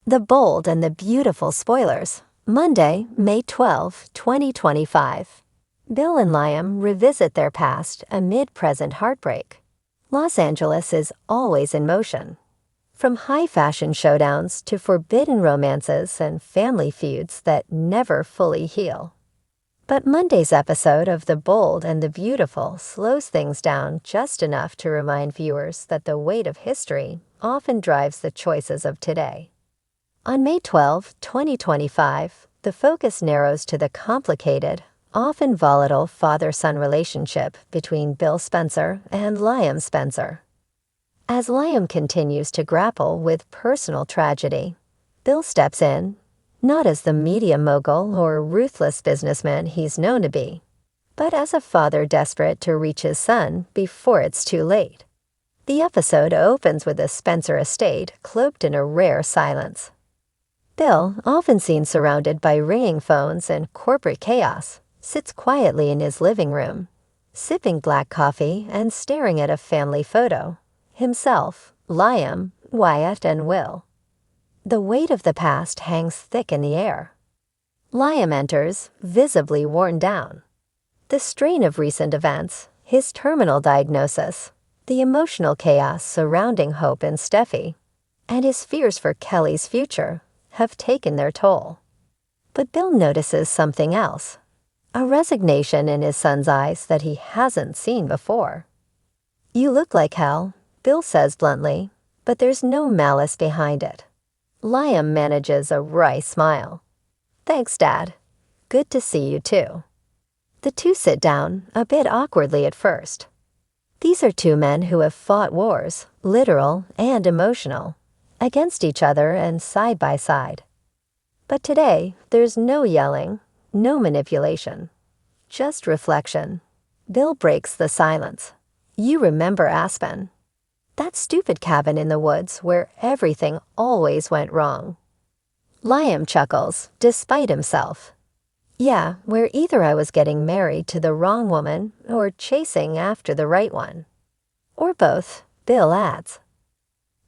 The Bold and the Beautiful spoilers. Monday, May 12, 2025. Bill and Liam revisit their past amid present heartbreak. Los Angeles is always in motion. From high-fashion showdowns to forbidden romances and family feuds that never fully heal. But Monday's episode of The Bold and the Beautiful slows things down just enough to remind viewers that the weight of history often drives the choices of today. On May 12, 2025, the focus narrows to the complicated, often volatile father-son relationship between Bill Spencer and Liam Spencer. As Liam continues to grapple with personal tragedy, Bill steps in, not as the media mogul or ruthless businessman he's known to be, but as a father desperate to reach his son before it's too late. The episode opens with the Spencer estate cloaked in a rare silence. Bill, often seen surrounded by ringing phones and corporate chaos, sits quietly in his living room, sipping black coffee and staring at a family photo. Himself, Liam, Wyatt, and Will. The weight of the past hangs thick in the air. Liam enters, visibly worn down. The strain of recent events, his terminal diagnosis, the emotional chaos surrounding Hope and Steffi, and his fears for Kelly's future have taken their toll. But Bill notices something else, a resignation in his son's eyes that he hasn't seen before. "You look like hell," Bill says bluntly, but there's no malice behind it. Liam manages a wry smile. "Thanks, Dad. Good to see you too." The two sit down, a bit awkwardly at first. These are two men who have fought wars, literal and emotional, against each other and side by side. But today, there's no yelling, no manipulation, just reflection. Bill breaks the silence. "You remember Aspen? That stupid cabin in the woods where everything always went wrong." Liam chuckles, despite himself. "Yeah, where either I was getting married to the wrong woman or chasing after the right one. Or both," Bill adds.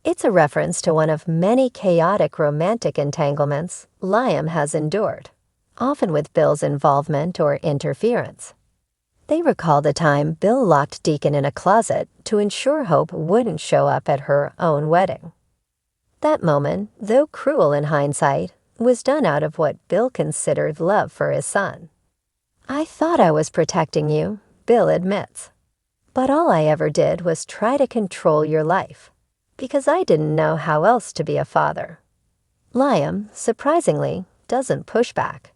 It's a reference to one of many chaotic romantic entanglements Liam has endured, often with Bill's involvement or interference. They recall the time Bill locked Deacon in a closet to ensure Hope wouldn't show up at her own wedding. That moment, though cruel in hindsight, was done out of what Bill considered love for his son. "I thought I was protecting you," Bill admits. "But all I ever did was try to control your life, because I didn't know how else to be a father." Liam, surprisingly, doesn't push back.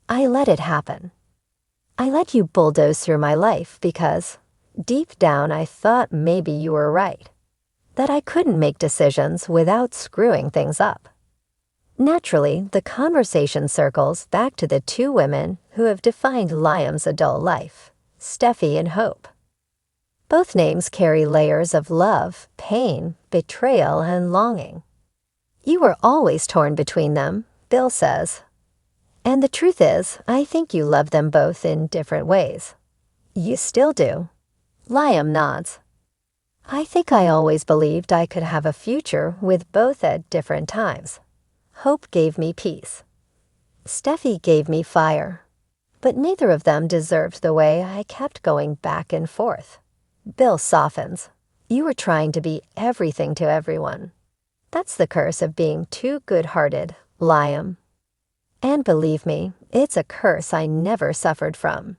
"I let it happen. I let you bulldoze through my life because, deep down, I thought maybe you were right, that I couldn't make decisions without screwing things up." Naturally, the conversation circles back to the two women who have defined Liam's adult life, Steffi and Hope. Both names carry layers of love, pain, betrayal, and longing. "You were always torn between them," Bill says. "And the truth is, I think you love them both in different ways." "You still do." Liam nods. "I think I always believed I could have a future with both at different times. Hope gave me peace. Steffi gave me fire. But neither of them deserved the way I kept going back and forth." Bill softens. "You were trying to be everything to everyone. That's the curse of being too good-hearted, Liam. And believe me, it's a curse I never suffered from."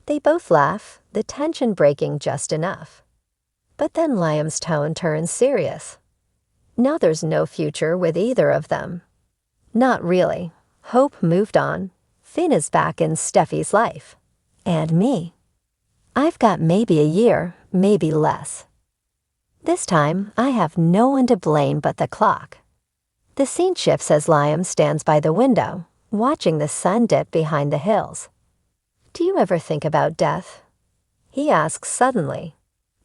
They both laugh, the tension breaking just enough. But then Liam's tone turns serious. Now there's no future with either of them. Not really. Hope moved on. Finn is back in Steffi's life. And me. I've got maybe a year, maybe less. This time, I have no one to blame but the clock. The scene shifts as Liam stands by the window, watching the sun dip behind the hills. "Do you ever think about death?" he asks suddenly.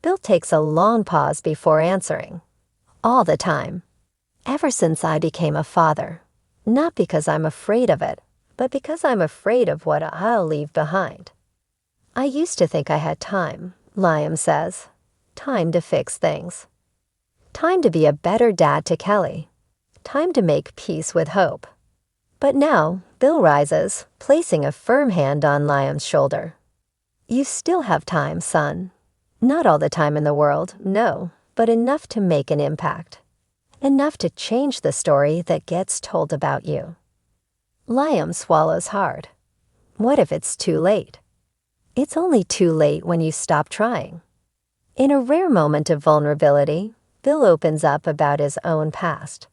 Bill takes a long pause before answering. "All the time. Ever since I became a father. Not because I'm afraid of it, but because I'm afraid of what I'll leave behind." "I used to think I had time," Liam says. "Time to fix things. Time to be a better dad to Kelly. time to make peace with hope. But now, Bill rises, placing a firm hand on Liam's shoulder. You still have time, son. Not all the time in the world, no, but enough to make an impact. Enough to change the story that gets told about you. Liam swallows hard. What if it's too late? It's only too late when you stop trying. In a rare moment of vulnerability, Bill opens up about his own past.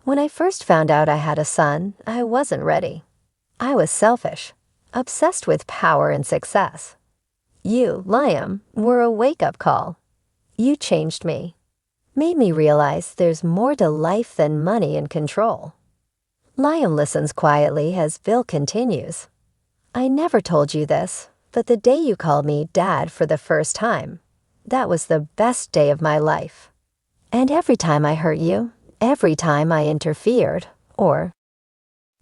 When I first found out I had a son, I wasn't ready. I was selfish, obsessed with power and success. You, Liam, were a wake-up call. You changed me. Made me realize there's more to life than money and control. Liam listens quietly as Bill continues. I never told you this, but the day you called me Dad for the first time, that was the best day of my life. And every time I hurt you, every time I interfered, or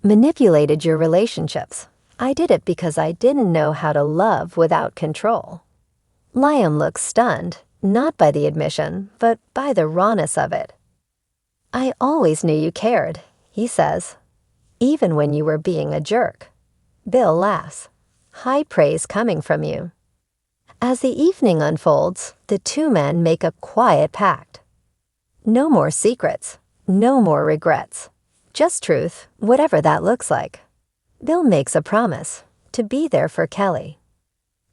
manipulated your relationships, I did it because I didn't know how to love without control. Liam looks stunned, not by the admission, but by the rawness of it. I always knew you cared, he says, even when you were being a jerk. Bill laughs, high praise coming from you. As the evening unfolds, the two men make a quiet pact. No more secrets, no more regrets. Just truth, whatever that looks like. Bill makes a promise to be there for Kelly,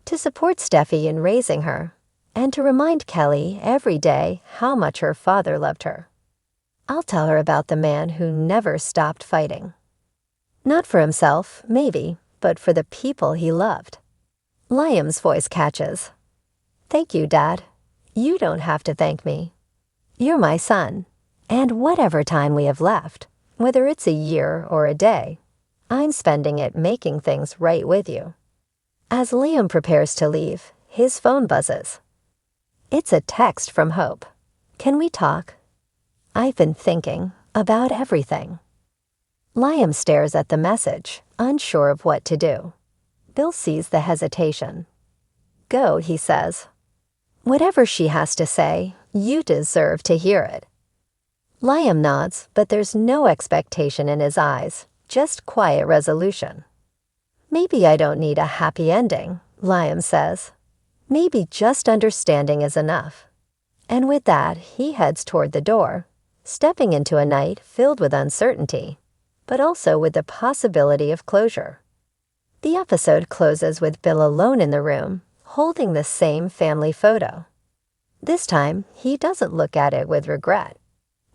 to support Steffi in raising her, and to remind Kelly every day how much her father loved her. I'll tell her about the man who never stopped fighting. Not for himself, maybe, but for the people he loved. Liam's voice catches. Thank you, Dad. You don't have to thank me. You're my son, and whatever time we have left, whether it's a year or a day, I'm spending it making things right with you. As Liam prepares to leave, his phone buzzes. It's a text from Hope. Can we talk? I've been thinking about everything. Liam stares at the message, unsure of what to do. Bill sees the hesitation. Go, he says. Whatever she has to say, you deserve to hear it. Liam nods, but there's no expectation in his eyes, just quiet resolution. Maybe I don't need a happy ending, Liam says. Maybe just understanding is enough. And with that, he heads toward the door, stepping into a night filled with uncertainty, but also with the possibility of closure. The episode closes with Bill alone in the room, holding the same family photo. This time, he doesn't look at it with regret.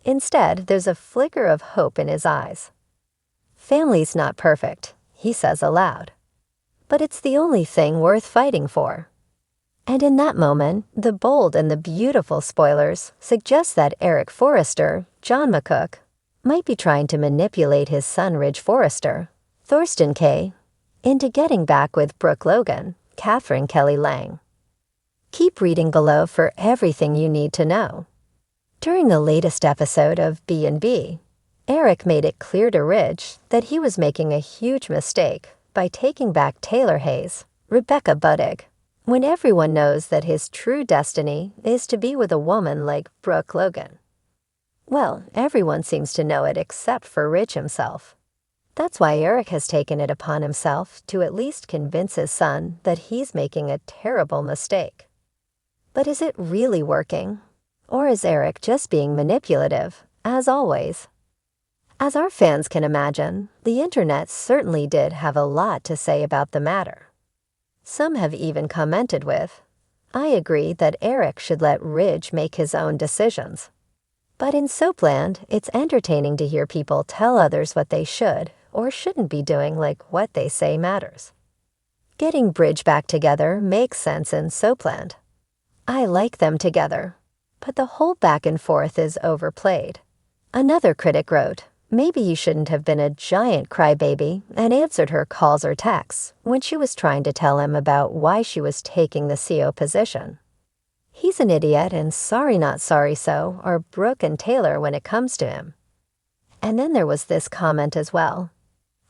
Instead, there's a flicker of hope in his eyes. Family's not perfect, he says aloud. But it's the only thing worth fighting for. And in that moment, the bold and the beautiful spoilers suggest that Eric Forrester, John McCook, might be trying to manipulate his son Ridge Forrester, Thorsten Kaye, into getting back with Brooke Logan, Catherine Kelly Lang. Keep reading below for everything you need to know. During the latest episode of B&B, Eric made it clear to Ridge that he was making a huge mistake by taking back Taylor Hayes, Rebecca Buddig, when everyone knows that his true destiny is to be with a woman like Brooke Logan. Well, everyone seems to know it except for Ridge himself. That's why Eric has taken it upon himself to at least convince his son that he's making a terrible mistake. But is it really working? Or is Eric just being manipulative, as always? As our fans can imagine, the internet certainly did have a lot to say about the matter. Some have even commented with, I agree that Eric should let Ridge make his own decisions. But in Soapland, it's entertaining to hear people tell others what they should or shouldn't be doing, like what they say matters. Getting Bridge back together makes sense in Soapland. I like them together, but the whole back and forth is overplayed. Another critic wrote, maybe you shouldn't have been a giant crybaby and answered her calls or texts when she was trying to tell him about why she was taking the CO position. He's an idiot, and sorry not sorry so are Brooke and Taylor when it comes to him. And then there was this comment as well.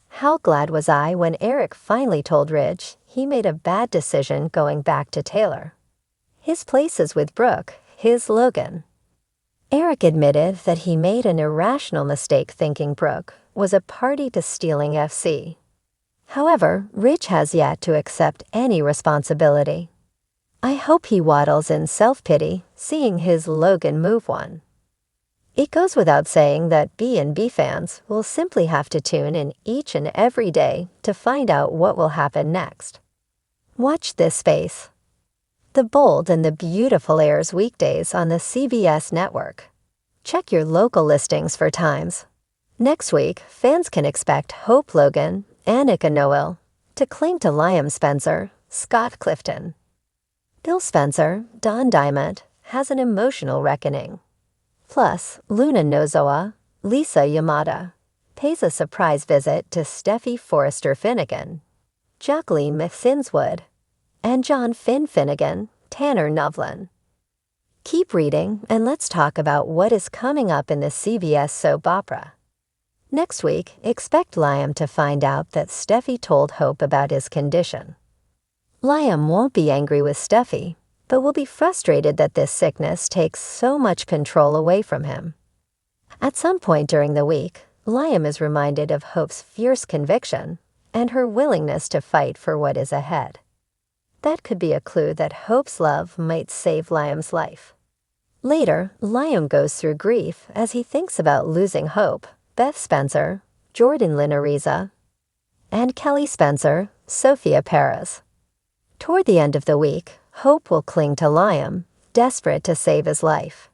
How glad was I when Eric finally told Ridge he made a bad decision going back to Taylor. His place is with Brooke, his Logan. Eric admitted that he made an irrational mistake thinking Brooke was a party to stealing FC. However, Rich has yet to accept any responsibility. I hope he waddles in self-pity, seeing his Logan move one. It goes without saying that B&B fans will simply have to tune in each and every day to find out what will happen next. Watch this space. The Bold and the Beautiful airs weekdays on the CBS network. Check your local listings for times. Next week, fans can expect Hope Logan, Annika Noel, to cling to Liam Spencer, Scott Clifton. Bill Spencer, Don Diamond, has an emotional reckoning. Plus, Luna Nozoa, Lisa Yamada, pays a surprise visit to Steffi Forrester Finnegan, Jacqueline McSinswood, and John Finn Finnegan, Tanner Novlin. Keep reading and let's talk about what is coming up in the CBS soap opera. Next week, expect Liam to find out that Steffi told Hope about his condition. Liam won't be angry with Steffi, but will be frustrated that this sickness takes so much control away from him. At some point during the week, Liam is reminded of Hope's fierce conviction and her willingness to fight for what is ahead. That could be a clue that Hope's love might save Liam's life. Later, Liam goes through grief as he thinks about losing Hope, Beth Spencer, Jordan Linariza, and Kelly Spencer, Sophia Perez. Toward the end of the week, Hope will cling to Liam, desperate to save his life.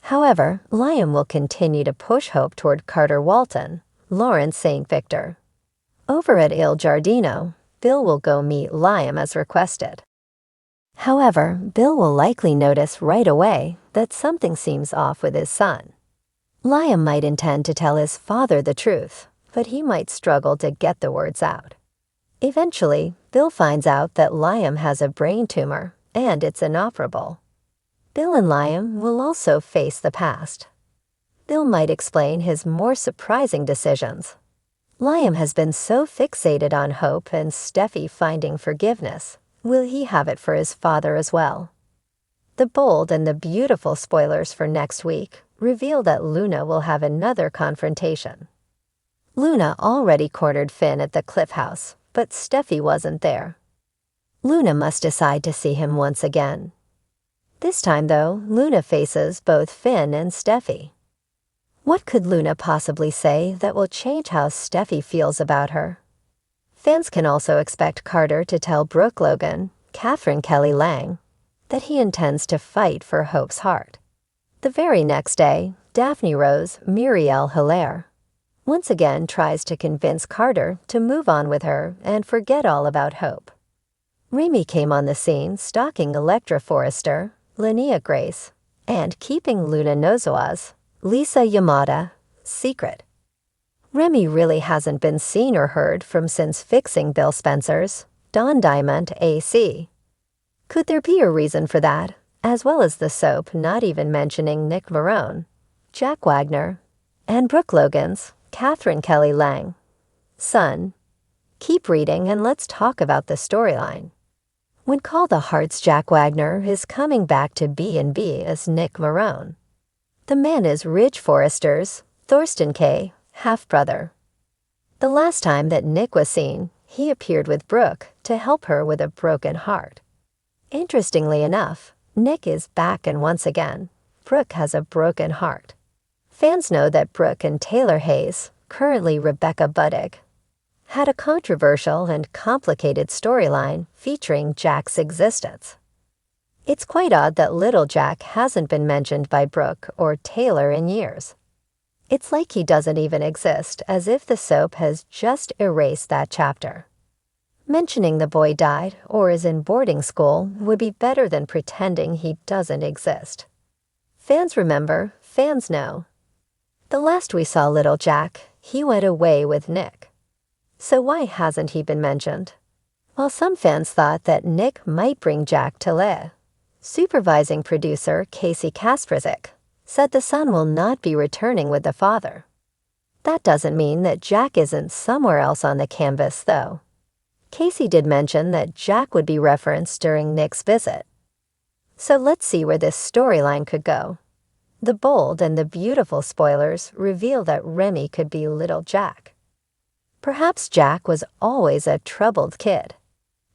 However, Liam will continue to push Hope toward Carter Walton, Lawrence St. Victor. Over at Il Giardino, Bill will go meet Liam as requested. However, Bill will likely notice right away that something seems off with his son. Liam might intend to tell his father the truth, but he might struggle to get the words out. Eventually, Bill finds out that Liam has a brain tumor, and it's inoperable. Bill and Liam will also face the past. Bill might explain his more surprising decisions. Liam has been so fixated on Hope and Steffi finding forgiveness. Will he have it for his father as well? The Bold and the Beautiful spoilers for next week reveal that Luna will have another confrontation. Luna already cornered Finn at the Cliff House, but Steffi wasn't there. Luna must decide to see him once again. This time, though, Luna faces both Finn and Steffi. What could Luna possibly say that will change how Steffi feels about her? Fans can also expect Carter to tell Brooke Logan, Catherine Kelly Lang, that he intends to fight for Hope's heart. The very next day, Daphne Rose Muriel Hilaire once again tries to convince Carter to move on with her and forget all about Hope. Remy came on the scene stalking Electra Forrester, Linnea Grace, and keeping Luna Nozoa's, Lisa Yamada, secret. Remy really hasn't been seen or heard from since fixing Bill Spencer's Don Diamond AC. Could there be a reason for that, as well as the soap not even mentioning Nick Varone, Jack Wagner, and Brooke Logan's Catherine Kelly Lang? Son, keep reading and let's talk about the storyline. When Call the Heart's Jack Wagner is coming back to B&B as Nick Varone. The man is Ridge Forrester's, Thorsten K., half-brother. The last time that Nick was seen, he appeared with Brooke to help her with a broken heart. Interestingly enough, Nick is back and once again, Brooke has a broken heart. Fans know that Brooke and Taylor Hayes, currently Rebecca Buddick, had a controversial and complicated storyline featuring Jack's existence. It's quite odd that little Jack hasn't been mentioned by Brooke or Taylor in years. It's like he doesn't even exist, as if the soap has just erased that chapter. Mentioning the boy died or is in boarding school would be better than pretending he doesn't exist. Fans remember, fans know. The last we saw little Jack, he went away with Nick. So why hasn't he been mentioned? While some fans thought that Nick might bring Jack to Leigh, supervising producer Casey Kasprzyk said the son will not be returning with the father. That doesn't mean that Jack isn't somewhere else on the canvas, though. Casey did mention that Jack would be referenced during Nick's visit. So let's see where this storyline could go. The bold and the beautiful spoilers reveal that Remy could be little Jack. Perhaps Jack was always a troubled kid.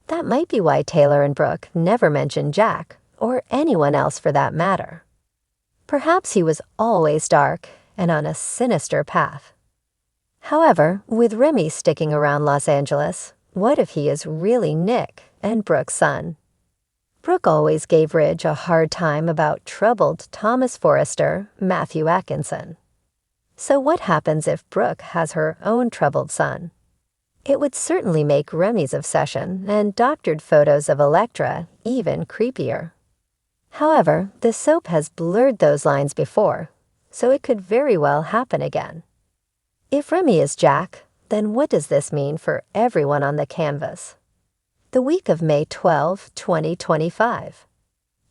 That might be why Taylor and Brooke never mentioned Jack, or anyone else for that matter. Perhaps he was always dark and on a sinister path. However, with Remy sticking around Los Angeles, what if he is really Nick and Brooke's son? Brooke always gave Ridge a hard time about troubled Thomas Forrester, Matthew Atkinson. So what happens if Brooke has her own troubled son? It would certainly make Remy's obsession and doctored photos of Elektra even creepier. However, the soap has blurred those lines before, so it could very well happen again. If Remy is Jack, then what does this mean for everyone on the canvas? The week of May 12, 2025.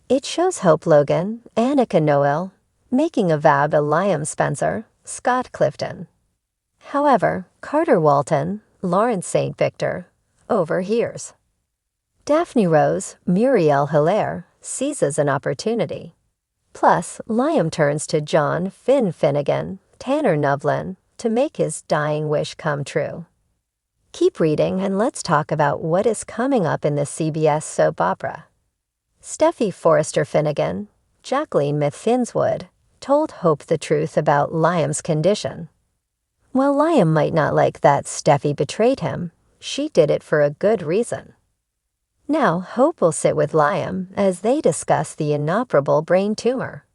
It shows Hope Logan, Annika Noel, making a vow to Liam Spencer, Scott Clifton. However, Carter Walton, Lawrence St. Victor, overhears. Daphne Rose, Muriel Hilaire, seizes an opportunity. Plus, Liam turns to John Finn Finnegan, Tanner Novlin, to make his dying wish come true. Keep reading and let's talk about what is coming up in the CBS soap opera. Steffi Forrester Finnegan, Jacqueline Myth Finswood, told Hope the truth about Liam's condition. While Liam might not like that Steffi betrayed him, she did it for a good reason. Now, Hope will sit with Liam as they discuss the inoperable brain tumor.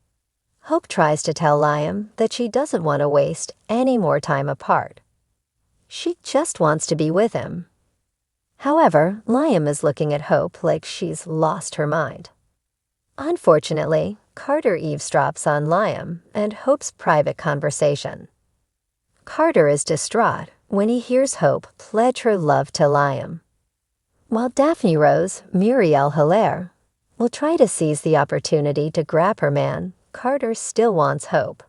Hope tries to tell Liam that she doesn't want to waste any more time apart. She just wants to be with him. However, Liam is looking at Hope like she's lost her mind. Unfortunately, Carter eavesdrops on Liam and Hope's private conversation. Carter is distraught when he hears Hope pledge her love to Liam. While Daphne Rose, Muriel Hilaire, will try to seize the opportunity to grab her man, Carter still wants Hope.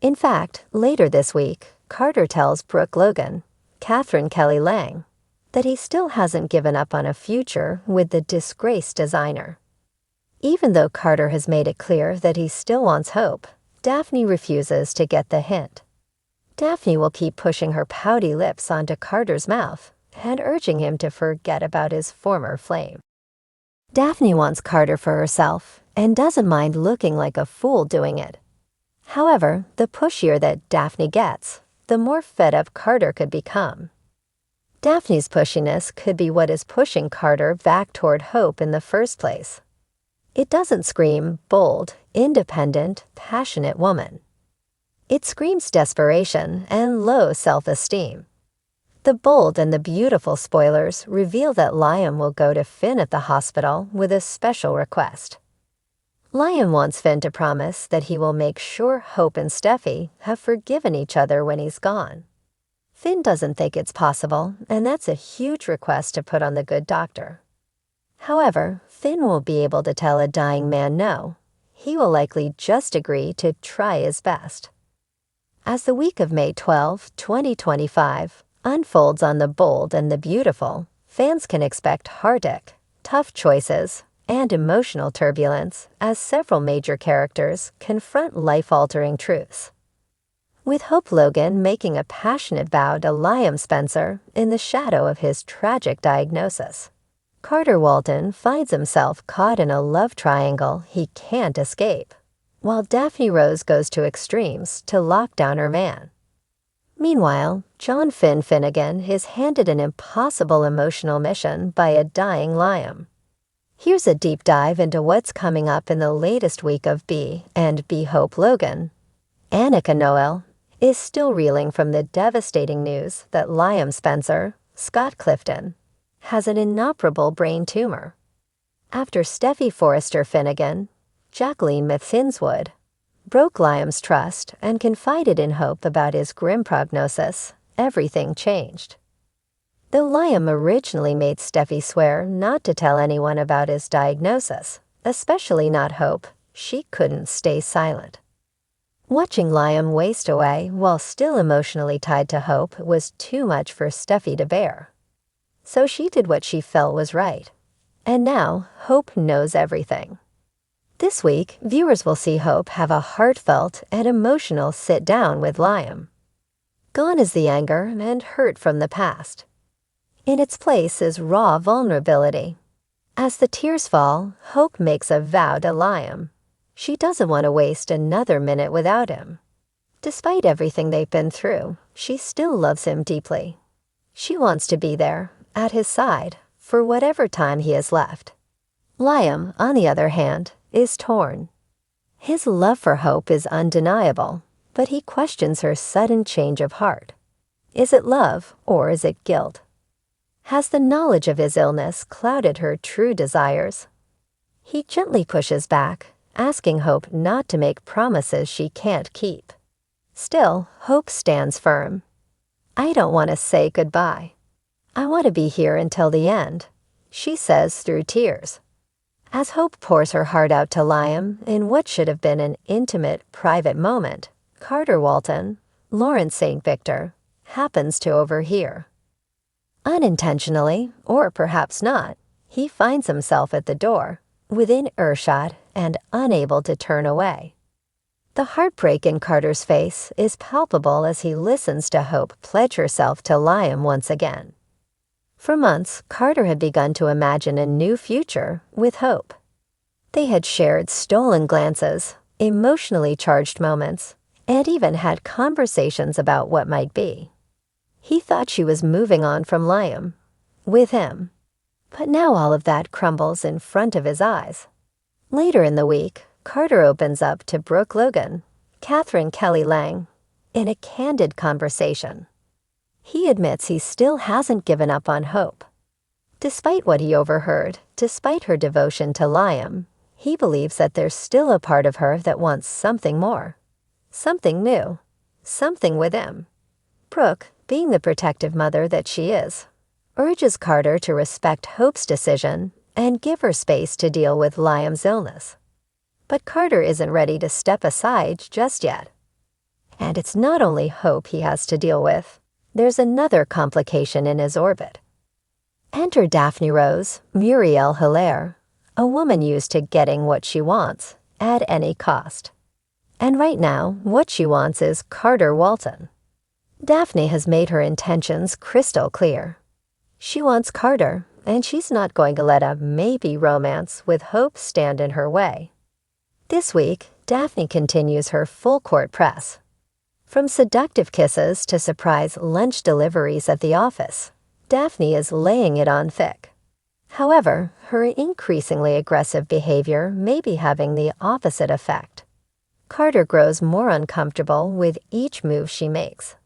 In fact, later this week, Carter tells Brooke Logan, Catherine Kelly Lang, that he still hasn't given up on a future with the disgraced designer. Even though Carter has made it clear that he still wants Hope, Daphne refuses to get the hint. Daphne will keep pushing her pouty lips onto Carter's mouth and urging him to forget about his former flame. Daphne wants Carter for herself and doesn't mind looking like a fool doing it. However, the pushier that Daphne gets, the more fed up Carter could become. Daphne's pushiness could be what is pushing Carter back toward Hope in the first place. It doesn't scream bold, independent, passionate woman. It screams desperation and low self-esteem. The bold and the beautiful spoilers reveal that Liam will go to Finn at the hospital with a special request. Liam wants Finn to promise that he will make sure Hope and Steffi have forgiven each other when he's gone. Finn doesn't think it's possible, and that's a huge request to put on the good doctor. However, Finn won't be able to tell a dying man no. He will likely just agree to try his best. As the week of May 12, 2025, unfolds on The Bold and the Beautiful, fans can expect heartache, tough choices, and emotional turbulence as several major characters confront life-altering truths. With Hope Logan making a passionate vow to Liam Spencer in the shadow of his tragic diagnosis, Carter Walton finds himself caught in a love triangle he can't escape, while Daphne Rose goes to extremes to lock down her man. Meanwhile, John Finn Finnegan is handed an impossible emotional mission by a dying Liam. Here's a deep dive into what's coming up in the latest week of B and B Hope Logan. Annika Noel is still reeling from the devastating news that Liam Spencer, Scott Clifton, has an inoperable brain tumor. After Steffi Forrester Finnegan, Jacqueline Myth Finswood, broke Liam's trust and confided in Hope about his grim prognosis, everything changed. Though Liam originally made Steffi swear not to tell anyone about his diagnosis, especially not Hope, she couldn't stay silent. Watching Liam waste away while still emotionally tied to Hope was too much for Steffi to bear. So she did what she felt was right. And now Hope knows everything. This week, viewers will see Hope have a heartfelt and emotional sit-down with Liam. Gone is the anger and hurt from the past. In its place is raw vulnerability. As the tears fall, Hope makes a vow to Liam. She doesn't want to waste another minute without him. Despite everything they've been through, she still loves him deeply. She wants to be there, at his side, for whatever time he has left. Liam, on the other hand, is torn. His love for Hope is undeniable, but he questions her sudden change of heart. Is it love or is it guilt? Has the knowledge of his illness clouded her true desires? He gently pushes back, asking Hope not to make promises she can't keep. Still, Hope stands firm. "I don't want to say goodbye. I want to be here until the end," she says through tears. As Hope pours her heart out to Liam in what should have been an intimate, private moment, Carter Walton, Lawrence St. Victor, happens to overhear. Unintentionally, or perhaps not, he finds himself at the door, within earshot and unable to turn away. The heartbreak in Carter's face is palpable as he listens to Hope pledge herself to Liam once again. For months, Carter had begun to imagine a new future with Hope. They had shared stolen glances, emotionally charged moments, and even had conversations about what might be. He thought she was moving on from Liam, with him. But now all of that crumbles in front of his eyes. Later in the week, Carter opens up to Brooke Logan, Catherine Kelly Lang, in a candid conversation. He admits he still hasn't given up on Hope. Despite what he overheard, despite her devotion to Liam, he believes that there's still a part of her that wants something more. Something new. Something with him. Brooke, being the protective mother that she is, urges Carter to respect Hope's decision and give her space to deal with Liam's illness. But Carter isn't ready to step aside just yet. And it's not only Hope he has to deal with. There's another complication in his orbit. Enter Daphne Rose, Muriel Hilaire, a woman used to getting what she wants, at any cost. And right now, what she wants is Carter Walton. Daphne has made her intentions crystal clear. She wants Carter, and she's not going to let a maybe romance with Hope stand in her way. This week, Daphne continues her full-court press. From seductive kisses to surprise lunch deliveries at the office, Daphne is laying it on thick. However, her increasingly aggressive behavior may be having the opposite effect. Carter grows more uncomfortable with each move she makes.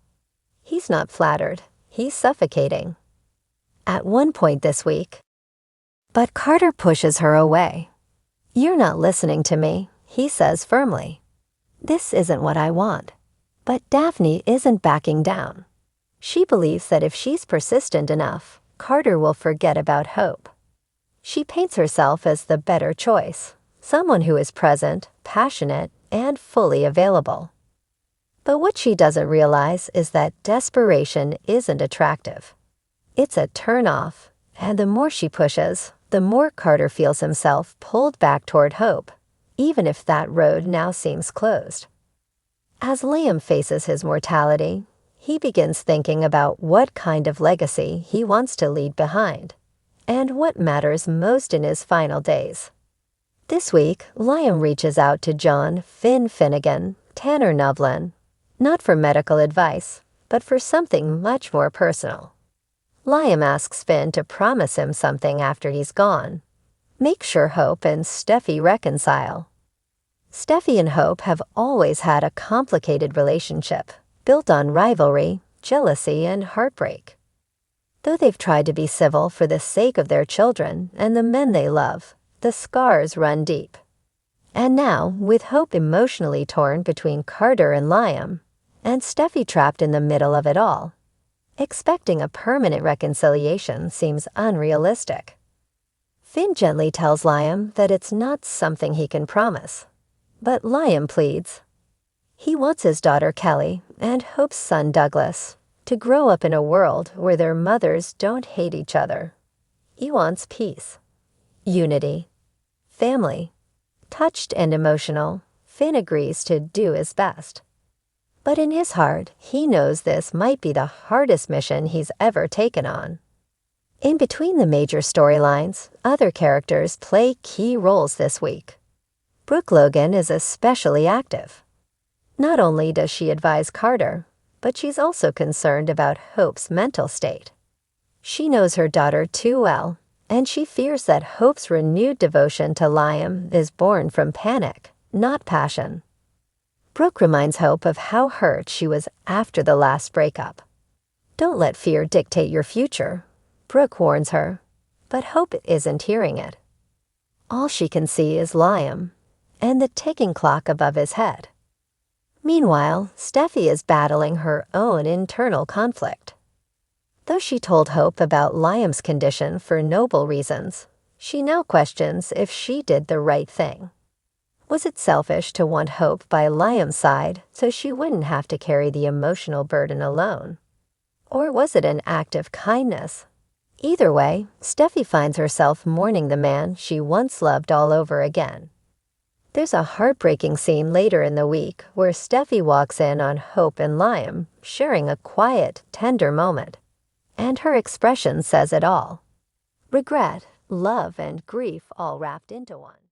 He's not flattered, he's suffocating. At one point this week, but Carter pushes her away. "You're not listening to me," he says firmly. "This isn't what I want." But Daphne isn't backing down. She believes that if she's persistent enough, Carter will forget about Hope. She paints herself as the better choice, someone who is present, passionate, and fully available. But what she doesn't realize is that desperation isn't attractive. It's a turn-off, and the more she pushes, the more Carter feels himself pulled back toward Hope, even if that road now seems closed. As Liam faces his mortality, he begins thinking about what kind of legacy he wants to leave behind, and what matters most in his final days. This week, Liam reaches out to John Finn Finnegan, Tanner Novlin, not for medical advice, but for something much more personal. Liam asks Finn to promise him something after he's gone. Make sure Hope and Steffi reconcile. Steffi and Hope have always had a complicated relationship, built on rivalry, jealousy, and heartbreak. Though they've tried to be civil for the sake of their children and the men they love, the scars run deep. And now, with Hope emotionally torn between Carter and Liam, and Steffi trapped in the middle of it all, expecting a permanent reconciliation seems unrealistic. Finn gently tells Liam that it's not something he can promise. But Liam pleads. He wants his daughter Kelly and Hope's son Douglas to grow up in a world where their mothers don't hate each other. He wants peace, unity, family, Touched and emotional, Finn agrees to do his best. But in his heart, he knows this might be the hardest mission he's ever taken on. In between the major storylines, other characters play key roles this week. Brooke Logan is especially active. Not only does she advise Carter, but she's also concerned about Hope's mental state. She knows her daughter too well, and she fears that Hope's renewed devotion to Liam is born from panic, not passion. Brooke reminds Hope of how hurt she was after the last breakup. Don't let fear dictate your future, Brooke warns her, but Hope isn't hearing it. All she can see is Liam and the ticking clock above his head. Meanwhile, Steffi is battling her own internal conflict. Though she told Hope about Liam's condition for noble reasons, she now questions if she did the right thing. Was it selfish to want Hope by Liam's side so she wouldn't have to carry the emotional burden alone? Or was it an act of kindness? Either way, Steffi finds herself mourning the man she once loved all over again. There's a heartbreaking scene later in the week where Steffi walks in on Hope and Liam sharing a quiet, tender moment. And her expression says it all. Regret, love, and grief all wrapped into one.